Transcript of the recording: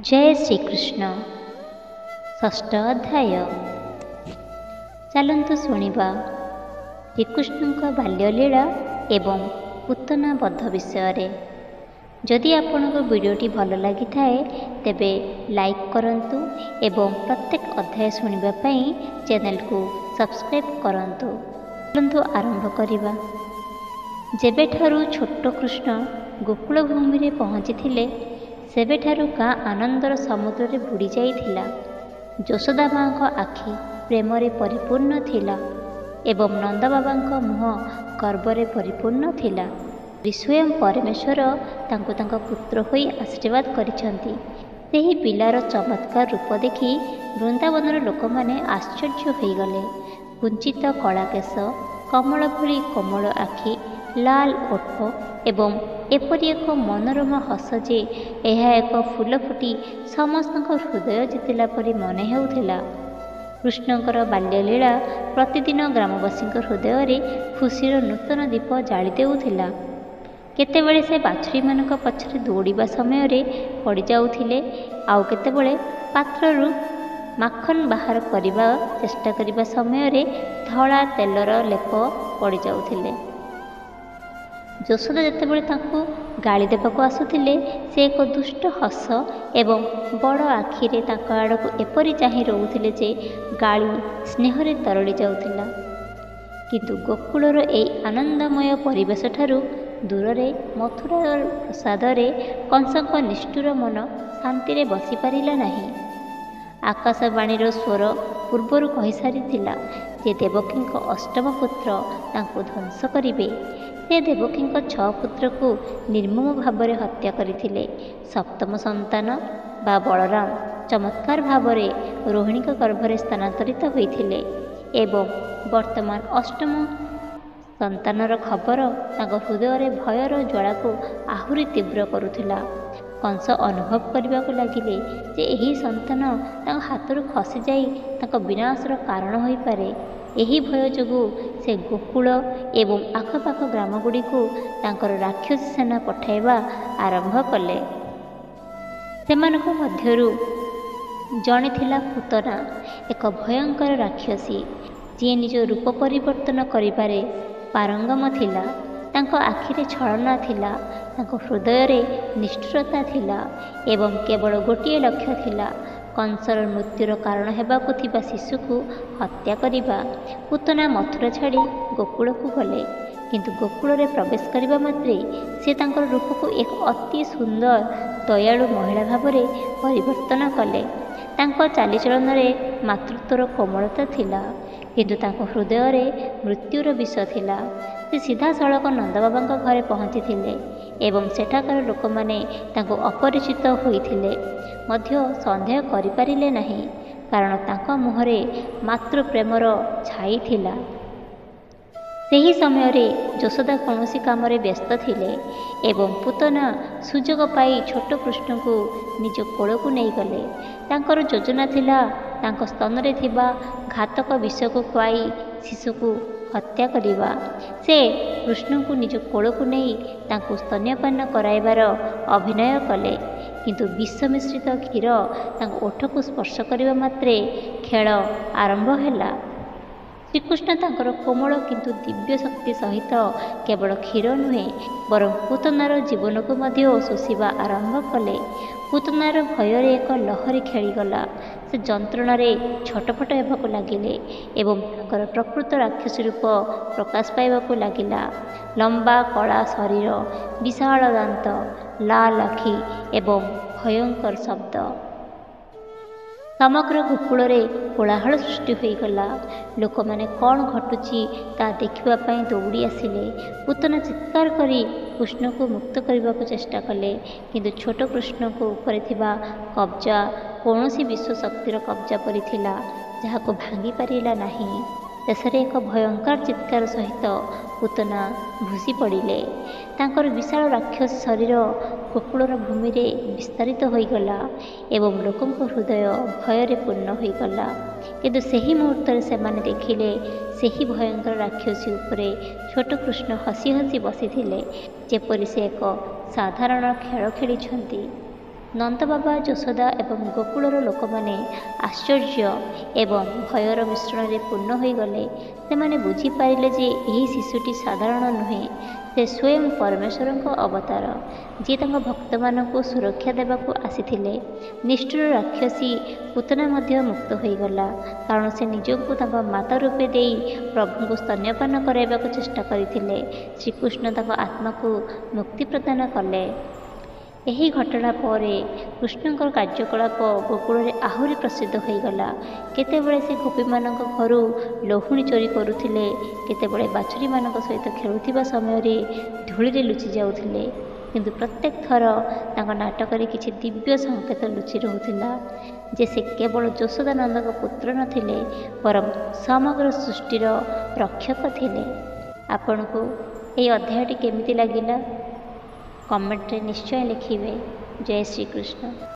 जय श्रीकृष्ण षष्ठ अध्याय। चलतु शुणा श्रीकृष्ण बाल्यलीला एवं पूतना बध विषय। जदि आपंक वीडियोटी भल लगी तेबे लाइक करंतु एवं प्रत्येक अध्याय शुणापी चैनल को सब्सक्राइब करंतु। चलतु आरंभ करिबा। जेबेठारु छोट कृष्ण गोकुल भूमि रे पहुँची थिले सेबेठारु गाँ आनंदर समुद्र रे बुड़ी जाइथिला। यशोदा माँ आखि प्रेम रे परिपूर्ण थिला एवं नंद बाबा मुह गर्व रे परिपूर्ण थिला। स्वयं परमेश्वर तांको तांको पुत्र होई आशीर्वाद करिसंती। सेही पिलार चमत्कार रूप देखि वृंदावनर लोक माने आश्चर्य होई गले। कुंचित कला केश, कमल भली कोमल आखि, लाल ओठ एवं एपरि एक मनोरम हस जे यह एक फूल फुटी समस्त हृदय जितिला परी मन हेउथिला। कृष्णकर बाल्यलीला प्रतिदिन ग्रामवासी हृदय रे खुशीर नूतन दीप जाली देउथिला। केतेबेले से बाछुरी मानक पछरे दौड़िबा समय रे पड़ी जाउथिले, आउ केतेबेले पात्ररु माखन बाहर करबा चेष्टा करिबा समय रे धला तेलर लेप पड़ी जाउथिले। यशोदा जेतेबेले तांको गाली देबाको आसुथिले से एक दुष्ट हस एवं बड़ आखिरे तांको आड़को एपरि चाहि रहुथिले जे गाली स्नेहरे तरली जाउथिला। किंतु गोकुलर एई आनंदमय परिवेश ठारू दूर मथुरा प्रसाद कंसक निष्ठुर मन शांति रे बसी पारिला नाही। आकाशवाणीर स्वर पूर्वर कहि सारिथिला जे देवकी अष्टम पुत्र तांको ध्वंस करिवे। से देवकी 6 पुत्र को निर्मम भाव में हत्या करथिले। सप्तम संतान बा बलराम चमत्कार भाव में रोहिणी गर्भरे स्थानांतरित होइथिले एवं वर्तमान अष्टम संतानर खबर तांको हृदय रे भयर ज्वाला को आहुरी तीव्र करुथिला। कंस अनुभव करने को लगिले जे एही संतान तांको हाथरू खसी जाई तांको विनाशर कारण होई पारे। एही भय जोगु से गोकुल एवं आखपाख ग्रामगुड़ी को तांकर राक्षसी सेना पठाइबा आरंभ कले। सेमानक मध्यरु जणे थिला पूतना, एक भयंकर राक्षसी जी निज रूप परिवर्तन करिबारे पारंगम थिला। तांको आखिरे छलना थिला, तांको हृदय रे निष्ठुरता थिला एवं केवल गोटिए लक्ष्य थिला कंसर मृत्युर कारण हेबाकु थिबा शिशु को हत्या करिबा। पूतना मथुरा छाड़ी गोकुल को गले, किंतु गोकुल रे प्रवेश करिबा मात्रे से तांकर रूप को एक अति सुंदर दयालु महिला भाव में परिवर्तन कले। तांको चालीचलन रे मातृत्वर कोमलता थिला, किंतु तांको हृदय रे मृत्युर विष थिला। से सीधा सड़क नंद बाबा घरे पहुँची थिले एवं सेठाकार लोक माने तांको अपरिचित होइथिले मध्य संदेह करिपारिले नाही, कारण तांको मुहरे मातृ प्रेमर छाई थिला। सेही समय रे यशोदा कौनसी काम रे व्यस्त थिले एवं पूतना सुजोग पाई छोट कृष्ण को निज कोल को नहीं गले। तांकर योजना थिला तांको स्तन रे थिबा घातक विष को खुआई शिशु को हत्या करिबा। से कृष्ण को निज कोल को नहीं तांको स्तन्यपान कराइबार अभिनय कले, किंतु विष मिश्रित क्षीर तांको ओठ को स्पर्श करिबा मात्रे खेल आरंभ हैला। श्रीकृष्ण तांकर कोमल किंतु दिव्य शक्ति सहित केवल क्षीर नुहे बरं पूतनार जीवन को मध्य शोषिबा आरंभ कले। पूतनार भयर एक लहरी खेलीगला। से जंत्रणा रे छटपट हेबाकु लागिले एवं तांकर प्रकृत राक्षसी रूप प्रकाश पाइबाकु लागिला। लंबा कला शरीर, विशाल दांत, लाल आखि एवं भयंकर शब्द, समग्र गोकुल रे कोलाहल सृष्टि होईगला। लोक माने कौन घटुची ता देखिबा पई दौड़ी आसिले। पूतना चित्कार करी कृष्ण को मुक्त करने को चेष्टा कले, किंतु छोट कृष्ण को ऊपर थिबा कब्जा कौनसी विश्व शक्तिर कब्जा परी थिला, जहाको भांगी पारिला नाही। शेषे एक भयंकर चित्कार सहित पूतना भूसी पड़िले। तांकर विशाल राक्षस शरीर गोकुलर भूमि रे विस्तारित होईगला एवं लोकंक हृदय भय पूर्ण होईगला। किंतु सेही मुहूर्त से माने देखिले सेही भयंकर राक्षसी उपरे छोट कृष्ण हसी हसी बसी थिले, जेपरि से एक साधारण खेल खेली। ନନ୍ଦବାବା, ଯଶୋଦା ଏବଂ ଗୋକୁଳର ଲୋକମାନେ ଆଶ୍ଚର୍ଯ୍ୟ ଏବଂ ଭୟର ମିଶ୍ରଣରେ ପୂର୍ଣ୍ଣ ହୋଇଗଲେ। ସେମାନେ ବୁଝିପାରିଲେ ଯେ ଏହି ଶିଶୁଟି ସାଧାରଣ ନୁହେଁ, ସେ ସ୍ୱୟଂ ପରମେଶ୍ୱରଙ୍କ ଅବତାର, ଯିଏ ତାଙ୍କ ଭକ୍ତମାନଙ୍କୁ ସୁରକ୍ଷା ଦେବାକୁ ଆସିଥିଲେ। ନିଷ୍ଠୁର ରାକ୍ଷସୀ ପୁତନା ମଧ୍ୟ ମୁକ୍ତ ହୋଇଗଲା, କାରଣ ସେ ନିଜକୁ ତାଙ୍କ ମାତା ରୂପେ ଦେଇ ପ୍ରଭୁଙ୍କୁ ସ୍ତନ୍ୟପାନ କରାଇବାକୁ ଚେଷ୍ଟା କରିଥିଲେ। ଶ୍ରୀକୃଷ୍ଣ ତାଙ୍କ ଆତ୍ମାକୁ ମୁକ୍ତି ପ୍ରଦାନ କଲେ। ଏହି ଘଟଣା ପରେ କୃଷ୍ଣଙ୍କର କାର୍ଯ୍ୟକଳାପ ଗୋକୁଳରେ ଆହୁରି ପ୍ରସିଦ୍ଧ ହୋଇଗଲା। କେତେବେଳେ ସେ ଗୋପୀମାନଙ୍କ ଘରୁ ଲହୁଣୀ ଚୋରି କରୁଥିଲେ, କେତେବେଳେ ବାଛୁରୀମାନଙ୍କ ସହିତ ଖେଳୁଥିବା ସମୟରେ ଧୂଳିରେ ଲୁଚି ଯାଉଥିଲେ। କିନ୍ତୁ ପ୍ରତ୍ୟେକ ଥର ତାଙ୍କ ନାଟକରେ କିଛି ଦିବ୍ୟ ସଂକେତ ଲୁଚି ରହୁଥିଲା ଯେ ସେ କେବଳ ଯଶୋଦାନନ୍ଦଙ୍କ ପୁତ୍ର ନଥିଲେ, ବରଂ ସମଗ୍ର ସୃଷ୍ଟିର ରକ୍ଷକ ଥିଲେ। ଆପଣଙ୍କୁ ଏହି ଅଧ୍ୟାୟଟି କେମିତି ଲାଗିଲା? କମେଣ୍ଟରେ ନିଶ୍ଚୟ ଲେଖିବେ। ଜୟ ଶ୍ରୀକୃଷ୍ଣ।